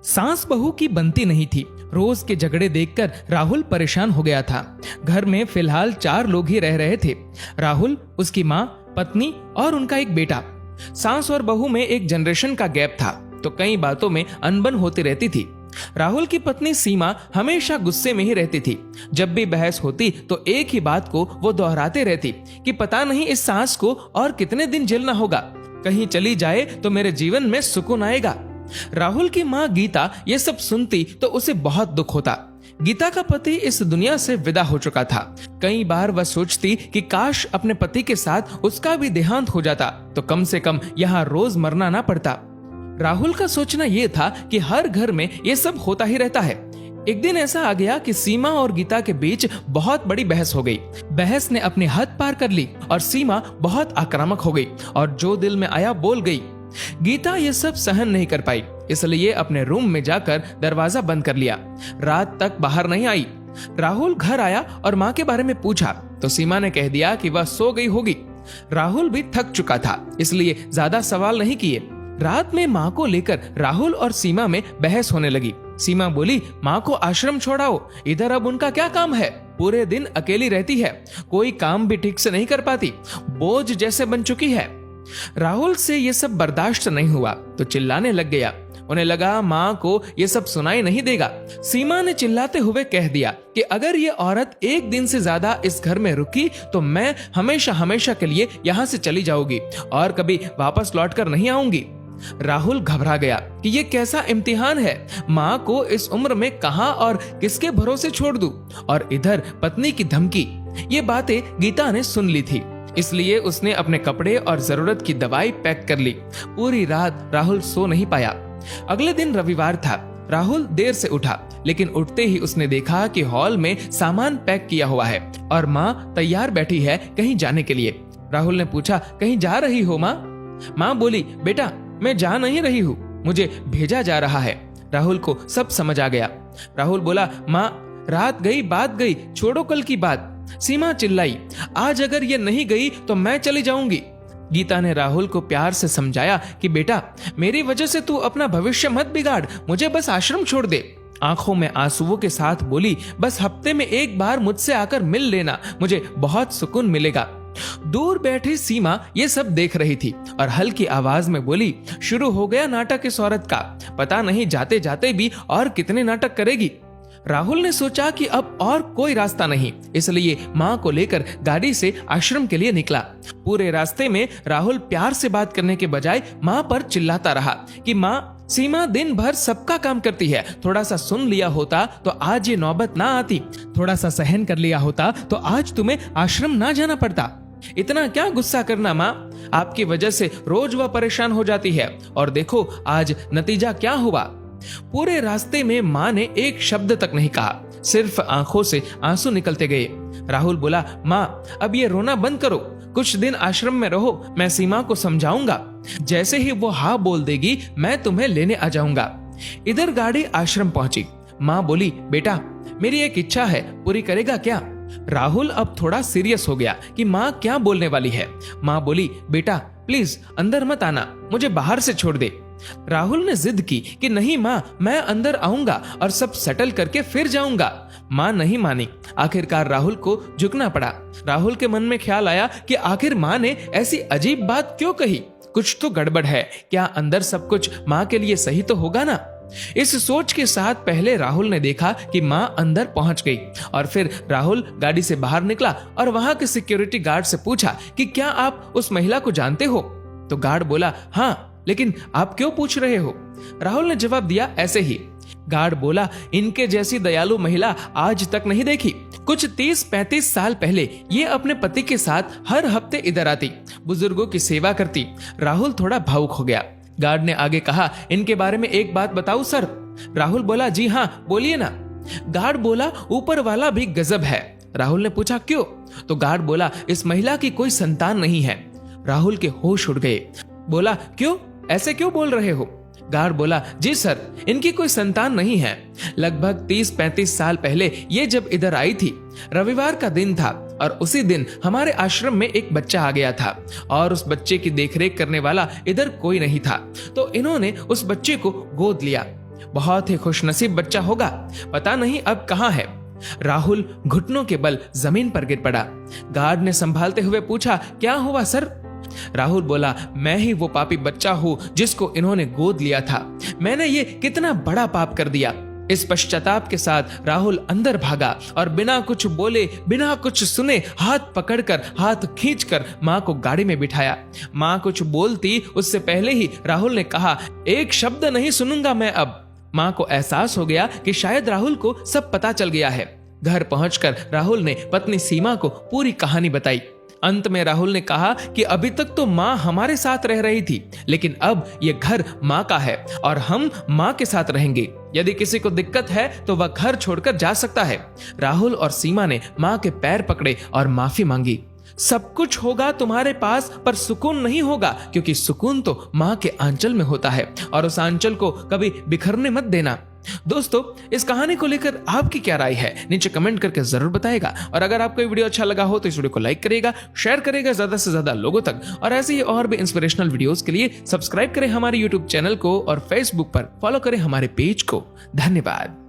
सास बहू की बनती नहीं थी। रोज के झगड़े देखकर राहुल परेशान हो गया था। घर में फिलहाल 4 लोग ही रह रहे थे, राहुल, उसकी माँ, पत्नी और उनका एक बेटा। सास और बहू में एक जनरेशन का गैप था, तो कई बातों में अनबन होती रहती थी। राहुल की पत्नी सीमा हमेशा गुस्से में ही रहती थी। जब भी बहस होती तो एक ही बात को वो दोहराते रहती कि पता नहीं इस सास को और कितने दिन झेलना होगा, कहीं चली जाए तो मेरे जीवन में सुकून आएगा। राहुल की माँ गीता ये सब सुनती तो उसे बहुत दुख होता। गीता का पति इस दुनिया से विदा हो चुका था। कई बार वह सोचती कि काश अपने पति के साथ उसका भी देहांत हो जाता तो कम से कम यहाँ रोज मरना ना पड़ता। राहुल का सोचना यह था कि हर घर में ये सब होता ही रहता है। एक दिन ऐसा आ गया कि सीमा और गीता के बीच बहुत बड़ी बहस हो गई। बहस ने अपनी हद पार कर ली और सीमा बहुत आक्रामक हो गई और जो दिल में आया बोल गई। गीता ये सब सहन नहीं कर पाई, इसलिए अपने रूम में जाकर दरवाजा बंद कर लिया। रात तक बाहर नहीं आई। राहुल घर आया और माँ के बारे में पूछा तो सीमा ने कह दिया कि वह सो गई होगी। राहुल भी थक चुका था, इसलिए ज्यादा सवाल नहीं किए। रात में माँ को लेकर राहुल और सीमा में बहस होने लगी। सीमा बोली, माँ को आश्रम छोड़ाओ, इधर अब उनका क्या काम है? पूरे दिन अकेली रहती है, कोई काम भी ठीक से नहीं कर पाती, बोझ जैसे बन चुकी है। राहुल से ये सब बर्दाश्त नहीं हुआ तो चिल्लाने लग गया। उन्हें लगा माँ को ये सब सुनाई नहीं देगा। सीमा ने चिल्लाते हुए कह दिया कि अगर ये औरत एक दिन से ज्यादा इस घर में रुकी तो मैं हमेशा हमेशा के लिए यहाँ से चली जाऊंगी और कभी वापस लौटकर नहीं आऊंगी। राहुल घबरा गया कि ये कैसा इम्तिहान है, माँ को इस उम्र में कहां और किसके भरोसे छोड़ दूं? और इधर पत्नी की धमकी। ये बातें गीता ने सुन ली थी, इसलिए उसने अपने कपड़े और जरूरत की दवाई पैक कर ली। पूरी रात राहुल सो नहीं पाया। अगले दिन रविवार था। राहुल देर से उठा, लेकिन उठते ही उसने देखा कि हॉल में सामान पैक किया हुआ है और माँ तैयार बैठी है कहीं जाने के लिए। राहुल ने पूछा, कहीं जा रही हो माँ? माँ बोली, बेटा मैं जा नहीं रही हूँ, मुझे भेजा जा रहा है। राहुल को सब समझ आ गया। राहुल बोला, माँ रात गई बात गई, छोड़ो कल की बात। सीमा चिल्लाई, आज अगर ये नहीं गई तो मैं चली जाऊंगी। गीता ने राहुल को प्यार से समझाया कि बेटा मेरी वजह से तू अपना भविष्य मत बिगाड़, मुझे बस आश्रम छोड़ दे। आंखों में आंसुओं के साथ बोली, बस हफ्ते में एक बार मुझसे आकर मिल लेना, मुझे बहुत सुकून मिलेगा। दूर बैठी सीमा ये सब देख रही थी और हल्की आवाज में बोली, शुरू हो गया नाटक इस औरत का, पता नहीं जाते जाते भी और कितने नाटक करेगी। राहुल ने सोचा कि अब और कोई रास्ता नहीं, इसलिए माँ को लेकर गाड़ी से आश्रम के लिए निकला। पूरे रास्ते में राहुल प्यार से बात करने के बजाय माँ पर चिल्लाता रहा कि माँ, सीमा दिन भर सबका काम करती है, थोड़ा सा सुन लिया होता तो आज ये नौबत ना आती, थोड़ा सा सहन कर लिया होता तो आज तुम्हें आश्रम ना जाना पड़ता। इतना क्या गुस्सा करना माँ, आपकी वजह से रोज वह परेशान हो जाती है और देखो आज नतीजा क्या हुआ। पूरे रास्ते में माँ ने एक शब्द तक नहीं कहा, सिर्फ आंखों से आंसू निकलते गए। राहुल बोला, माँ अब ये रोना बंद करो, कुछ दिन आश्रम में रहो, मैं सीमा को समझाऊंगा, जैसे ही वो हाँ बोल देगी मैं तुम्हें लेने आ जाऊंगा। इधर गाड़ी आश्रम पहुंची। माँ बोली, बेटा मेरी एक इच्छा है, पूरी करेगा क्या? राहुल अब थोड़ा सीरियस हो गया कि माँ क्या बोलने वाली है। माँ बोली, बेटा प्लीज अंदर मत आना, मुझे बाहर से छोड़ दे। राहुल ने जिद की कि नहीं माँ, मैं अंदर आऊंगा और सब सेटल करके फिर जाऊंगा। माँ नहीं मानी। आखिरकार राहुल को झुकना पड़ा। राहुल के मन में ख्याल आया कि आखिर माँ ने ऐसी अजीब बात क्यों कही, कुछ तो गड़बड़ है, क्या अंदर सब कुछ माँ के लिए सही तो होगा ना? इस सोच के साथ पहले राहुल ने देखा कि माँ अंदर पहुंच गई और फिर राहुल गाड़ी से बाहर निकला और वहां के सिक्योरिटी गार्ड से पूछा कि क्या आप उस महिला को जानते हो? तो गार्ड बोला, हाँ, लेकिन आप क्यों पूछ रहे हो? राहुल ने जवाब दिया, ऐसे ही। गार्ड बोला, इनके जैसी दयालु महिला आज तक नहीं देखी। कुछ 30-35 साल पहले ये अपने पति के साथ हर हफ्ते इधर आती, बुजुर्गों की सेवा करती। राहुल थोड़ा भावुक हो गया। गार्ड ने आगे कहा, इनके बारे में एक बात बताऊं सर? राहुल बोला, जी हाँ बोलिए ना। गार्ड बोला, ऊपर वाला भी गजब है। राहुल ने पूछा, क्यों? तो गार्ड बोला, इस महिला की कोई संतान नहीं है। राहुल के होश उड़ गए। बोला, क्यों, ऐसे क्यों बोल रहे हो? गार्ड बोला, जी सर, इनकी कोई संतान नहीं है। लगभग 30-35 साल पहले ये जब इधर आई थी, रविवार का दिन था और उसी दिन हमारे आश्रम में एक बच्चा आ गया था और उस बच्चे की देखरेख करने वाला इधर कोई नहीं था, तो इन्होंने उस बच्चे को गोद लिया। बहुत ही खुशनसीब बच्चा होगा, पता नहीं अब कहां है। राहुल घुटनों के बल जमीन पर गिर पड़ा। गार्ड ने संभालते हुए पूछा, क्या हुआ सर? राहुल बोला, मैं ही वो पापी बच्चा हूं जिसको इन्होंने गोद लिया था। मैंने ये कितना बड़ा पाप कर दिया। इस पश्चाताप के साथ राहुल अंदर भागा और बिना कुछ बोले, बिना कुछ सुने, हाथ पकड़कर, हाथ खींचकर मां को गाड़ी में बिठाया। मां कुछ बोलती उससे पहले ही राहुल ने कहा, एक शब्द नहीं सुनूंगा मैं अब। मां को एहसास हो गया कि शायद राहुल को सब पता चल गया है। घर पहुंचकर राहुल ने पत्नी सीमा को पूरी कहानी बताई। अंत में राहुल ने कहा कि अभी तक तो मां हमारे साथ रह रही थी, लेकिन अब ये घर मां का है और हम मां के साथ रहेंगे। यदि किसी को दिक्कत है तो वह घर छोड़कर जा सकता है। राहुल और सीमा ने मां के पैर पकड़े और माफी मांगी। सब कुछ होगा तुम्हारे पास, पर सुकून नहीं होगा, क्योंकि सुकून तो मां के आंचल में होता है और उस आंचल को कभी बिखरने मत देना। दोस्तों, इस कहानी को लेकर आपकी क्या राय है नीचे कमेंट करके जरूर बताएगा। और अगर आपको ये वीडियो अच्छा लगा हो तो इस वीडियो को लाइक करेगा, शेयर करेगा ज्यादा से ज्यादा लोगों तक। और ऐसे ही और भी इंस्पिरेशनल वीडियोस के लिए सब्सक्राइब करें हमारे यूट्यूब चैनल को और फेसबुक पर फॉलो करें हमारे पेज को। धन्यवाद।